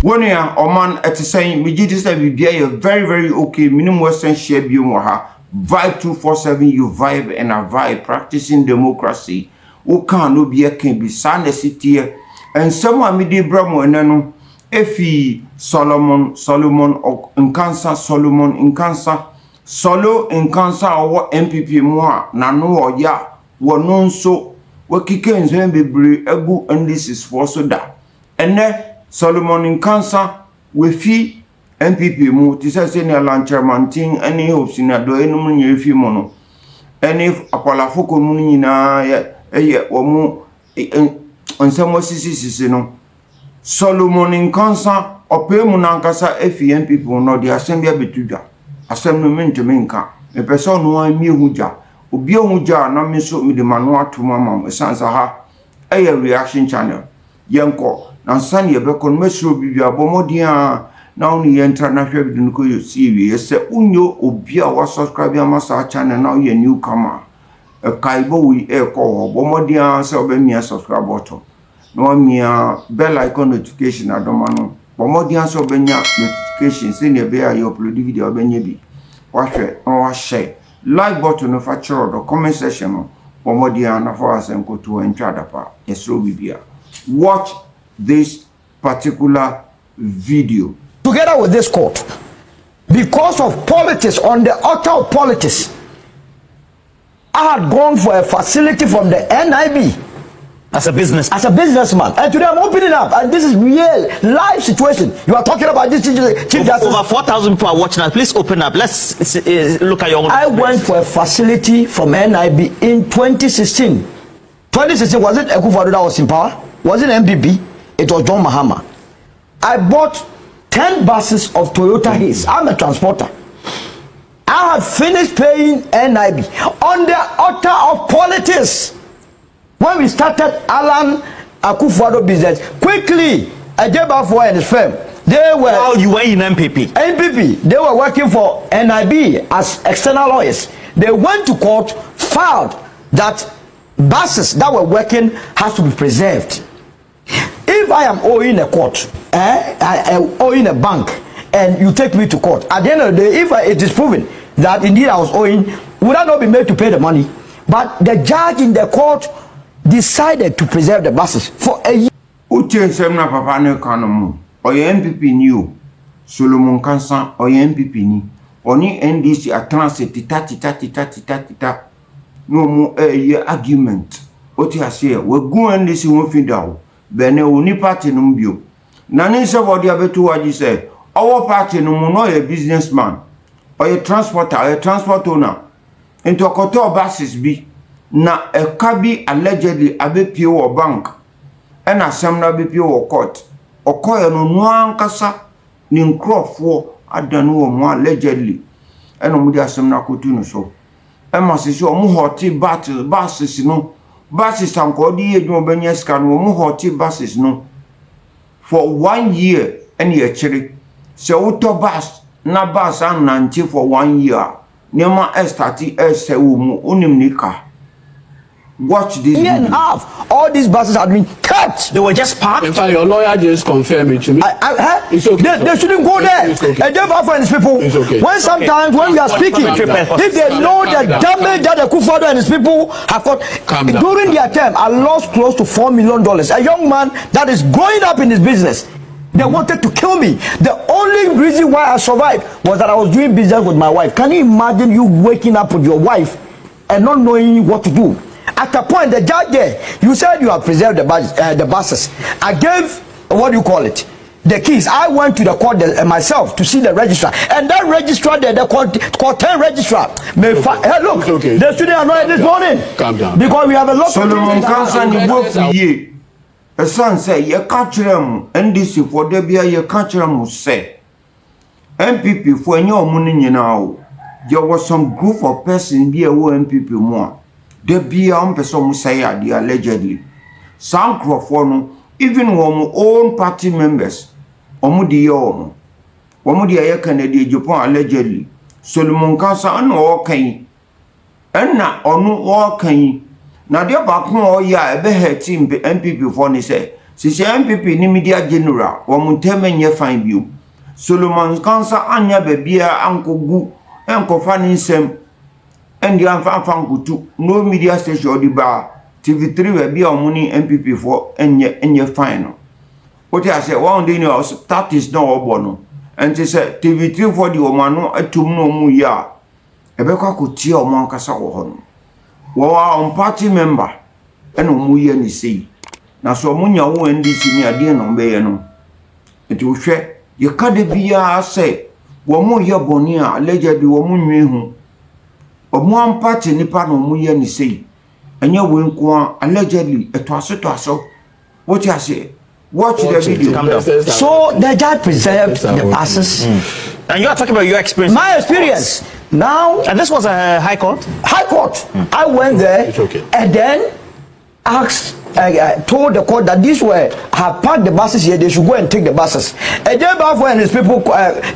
Wonia Oman at the same Mijiti said we be very, very okay. Minimum Western share be moha. Vibe 247, you vibe and a vibe practicing democracy. Who can no be a can be Sunday city and someone midi bramo and no Efi Solomon or Nkansa Solomon Nkansa Solo Nkansa or MPP moi nano or ya were known so what kikens when be egu and this is for so that and then Solomon Nkansa we fee MPP mu ti say senior land chairman thing any hopes in a do enum nye fi mono any apolafoko mu nyina ye wo mu onsemo sisi no Solomon Nkansa ope mu nankasa efi MPP no de asem bia betudwa asem no mentumi nka me person no an mi huja obi huja na me so me de mano atoma mam sansa ha reaction channel yenko na san ye be kon mesro bibia bomodia na oni enter na hwe bidun ko yo CV yese unyo obi a wa subscribe am sa channel na ye newcomer kaibo wi ko bomodia se obe mi subscribe button no mia bell icon notification adoma no bomodia so benya notification se ne be ayo upload video benya bi wa hwe wa share like button no fa chiro do comment section no bomodia na for Asem ko to enter dapa yesro bibia. Watch this particular video together with this court because of politics. On the altar of politics, I had gone for a facility from the NIB as a businessman, and today I'm opening up, and this is real life situation. You are talking about this chief justice. Over 4,000 people are watching us. Please open up. Let's look at your own. I went for a facility from NIB in 2016. 2016, was it Akufo-Addo that was in power? Was it MPP? It was John Mahama. I bought 10 buses of Toyota Hiace. I'm a transporter. I had finished paying NIB on the altar of politics. When we started Alan Akufo-Addo business, quickly, Ajebafo and his firm, they were... Oh, you were in MPP? MPP. They were working for NIB as external lawyers. They went to court, filed that buses that were working has to be preserved. If I am owing a court, I owing a bank, and you take me to court, at the end of the day, if it is proven that indeed I was owing, would I not be made to pay the money? But the judge in the court decided to preserve the buses for a year. Uche semna papa ne kanomu. Oye MPP ni Solomon Nkansa oye MPP ni. Oni NDC atranse tita. No mu argument. Oti ase we gu NDC won findawo. Bene oni party no bio. Na ne se wodi abetu waji se our party no mu no a businessman. Oye transporter, oye transport owner. Into koto buses bi. Na ekabi allegedly abepie wo bank and Asem na abepie wo court okoye no nwankasa ni nkrofo adanu wo mo allegedly eno mu di Asem na kotu no so e masisi o mu hoti buses no buses anko di edwo benya ska no mu hoti buses no for 1 year ene ye kire se auto bus na bus an nanche for 1 year nema estati ese wo mu onim nika. Watch this. Year and a half, all these buses had been kept. They were just parked. In fact, your lawyer just confirmed it to me. It's okay. They shouldn't go there. It's okay. And they find these people. It's okay. When sometimes when we are speaking, if they know the damage that the Akufo-Addo and his people have got during their term, I lost close to $4 million. A young man that is growing up in his business. They wanted to kill me. The only reason why I survived was that I was doing business with my wife. Can you imagine you waking up with your wife and not knowing what to do? At the point, the judge there, you said you have preserved the buses. I gave, what do you call it, the keys. I went to the court myself to see the registrar. And that registrar there, the court 10 registrar, hey, look, okay. The student annoyed this morning. Calm down. Because we have a lot Solomon Nkansa ni both ye. A son say, ye catch them, NDC for Debia, ye catch them, say. MPP for your money now. There was some group of persons be a MPP more. They be person say allegedly. Some crofone, even one own party members, Omudi Yom, Omudi Canada, Japan allegedly. Solomon Nkansa and all kind. And now, or no all kind. Now, dear back more, ya, a better team, MPP for say, Sisi MPP ni media general wo munteme nye fine bio. Solomon Kansa anya bebia ankogu enkofa ni nsem endi anfa nkutu no media station odiba TV3 bebia omuni MPP for enye fine no. What I say one day no that is not obo no. And say TV3 for the omano atum no mu ya ebekwa kotie omo ankasa wo ho no. Wo on party member eno mu ye ni sei. Na so munya wo NDC ni ade no be no. Enti wo hwe ye ka de bia say wo mu ye boni a allegedly wo mu nwe hu. Omo an party nipa no mu ye ni sei. Enya we nko allegedly to aso. What you say? Watch the video. So the judge preserved the passes. And you are talking about your experience. My experience. Now, and this was a high court? High court. I went there and then asked, told the court that these have parked the buses here, they should go and take the buses. And then Bafo and his people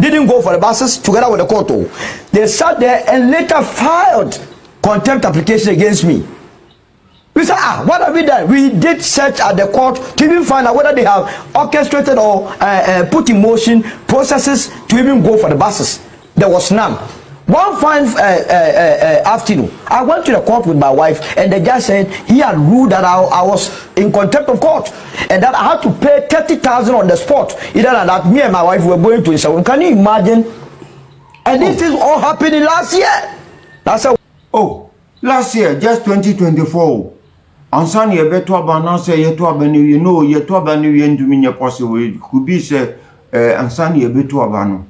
didn't go for the buses together with the court. They sat there and later filed contempt application against me. We said, what have we done? We did search at the court to even find out whether they have orchestrated or put in motion processes to even go for the buses. There was none. One fine afternoon, I went to the court with my wife, and the judge said he had ruled that I was in contempt of court, and that I had to pay 30,000 on the spot. Either that me and my wife were going to Israel. Can you imagine? And this is all happening last year. That's how. Oh, last year, just 2024. Ansani yebeto abana say yeto abani we no yeto abani we ndumi nye possible could be say ansani yebeto abano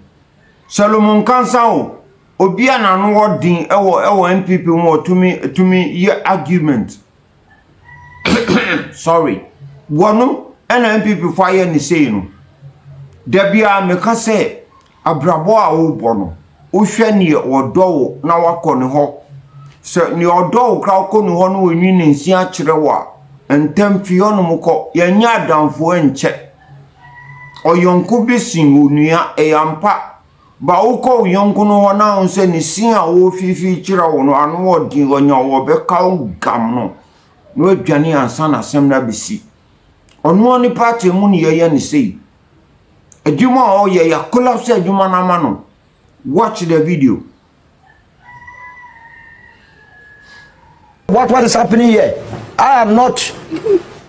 Solomon Kansa o obi ana no wodin ewo MPP mo tumi ye argument sorry wono ena MPP fire ni say no da bia meka say abrabo a wo bono wo hwe ni odo na wakọ ne ho. So ni odo kra ko no no wenwi ne nsia kire wa entem fi ono mko ya nya adamfo enche oyonko besin onua eyampa ba uko oyonko no ho na onse ni sia wo fifi kire wo no anu odin onya wo be ka gam no adwane ansa na asem na bisi ono ni party mu ni ye ni sei adwuma o ye ya collapse adwuma na ma no. Watch the video. What is happening here? I am not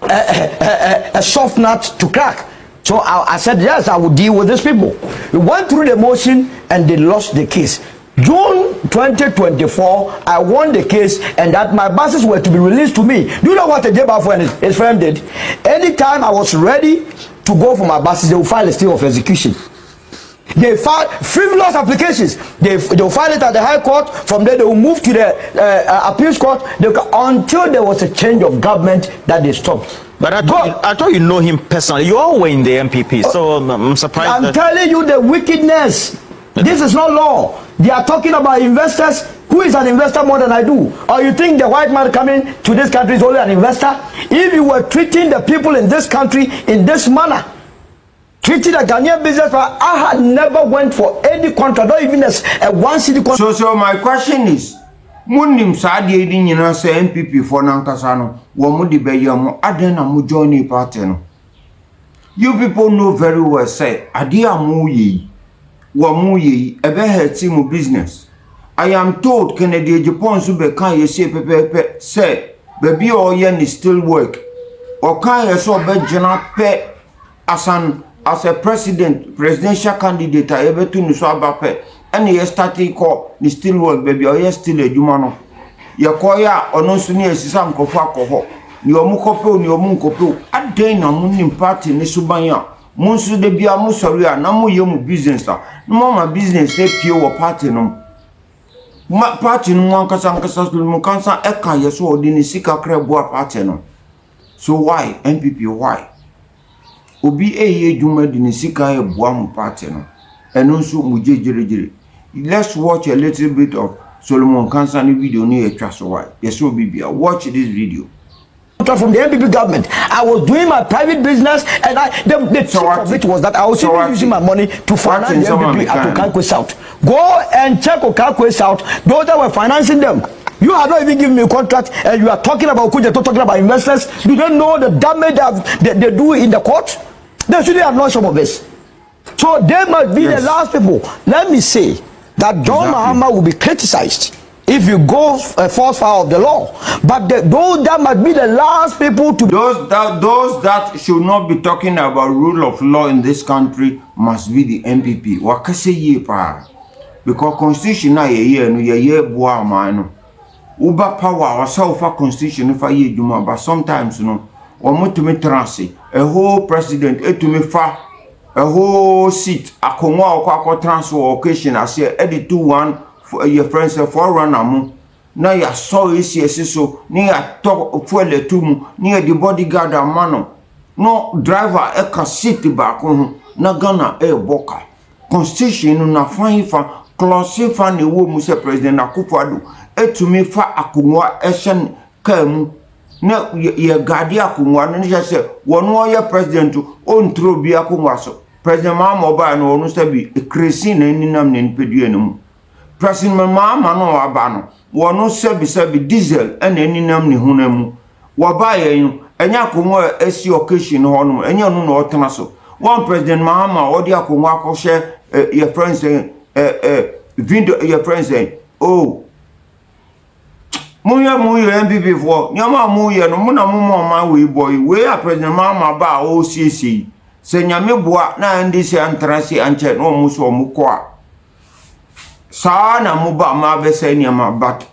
a soft nut to crack. So I said, yes, I will deal with these people. We went through the motion and they lost the case. June 2024, I won the case and that my buses were to be released to me. Do you know what the Jebafo and his friend did? Anytime I was ready to go for my buses, they would file a stay of execution. They filed frivolous applications. They will file it at the High Court. From there, they will move to the appeals court until there was a change of government that they stopped. But I thought you know him personally. You all were in the MPP, so I'm surprised. I'm telling you the wickedness. This is not law. They are talking about investors. Who is an investor more than I do? Or you think the white man coming to this country is only an investor? If you were treating the people in this country in this manner, treating a Ghanaian business, I had never went for any contract, not even a one city contract. So my question is, munim saadi edi nyina se MPP for nankasa no, wo mu de beye mo aden na mu join party no. You people know very well say ade amu yi, wo mu yi ebe heti mu business. I am told Kennedy Japan so be kan ye say pepepe say baby o ye ni still work. O kan ye so be jina pe as a presidential candidate I ever to so abape and ye starting call ni still work baby or ye still adwuma no ye koya ono so ni esisa nkofo akọho ni omukope ni omunkope aden na munim party ni subanya munsu de bia mu sori a na mu ye mu business a no ma business e pie wo party no ma party no ankasa mu kansa e kan ye so odi ni sika krebo party no. So why MPP why obi eye dwuma di ne sika e boa mu party no eno nso mu jejere. Let's watch a little bit of Solomon Kansa video ni etwa so why yes obi bia watch this video from the MPP government. I was doing my private business and the truth of it was that I was even using my money to finance the MPP at Okakwe South. Go and check Okakwe South. Those that were financing them You are not even giving me a contract, and you are talking about Kuja, talking about investors. Do they know the damage they do in the court? They shouldn't have known some of this. So they must be the last people. Let me say that John Mahama will be criticized if you go false foul of the law. But those that must be the last people to... Those that should not be talking about rule of law in this country must be the MPP. Wakase ye pa. Because constitution na ye boa man. Uba power or for constitution for ye juma, but sometimes or more to me transi a whole president to me fa a whole seat a konwa or transfer occasion I say edit 2-1 for your friends a forerunner mu. Now ya saw is yes so near talk for the two near the bodyguard and mano. No driver a can sit back on na gana a boka. Constitution na fine fa clause fa ne wo mu se president Akufo-Addo to me fa akunwa eshen kam na ye gadi akunwa no je se wono ye president on tro bi akunwa so president Mahama oba no onu se bi kresi na ninam ne npedue no mu president Mahama no aba no wono se bi diesel na ninam ne hunamu woba ye enya akunwa esi occasion ho no enya no na otena so one president Mahama odi akunwa akoshe your friends video your friends oh Muya MPP for Yama Muya no Muna Muma we boy we are President Mahama ba OCC se nyame boa na ndi se antrasi anche no muso mukwa sa na muba ma be se nyama but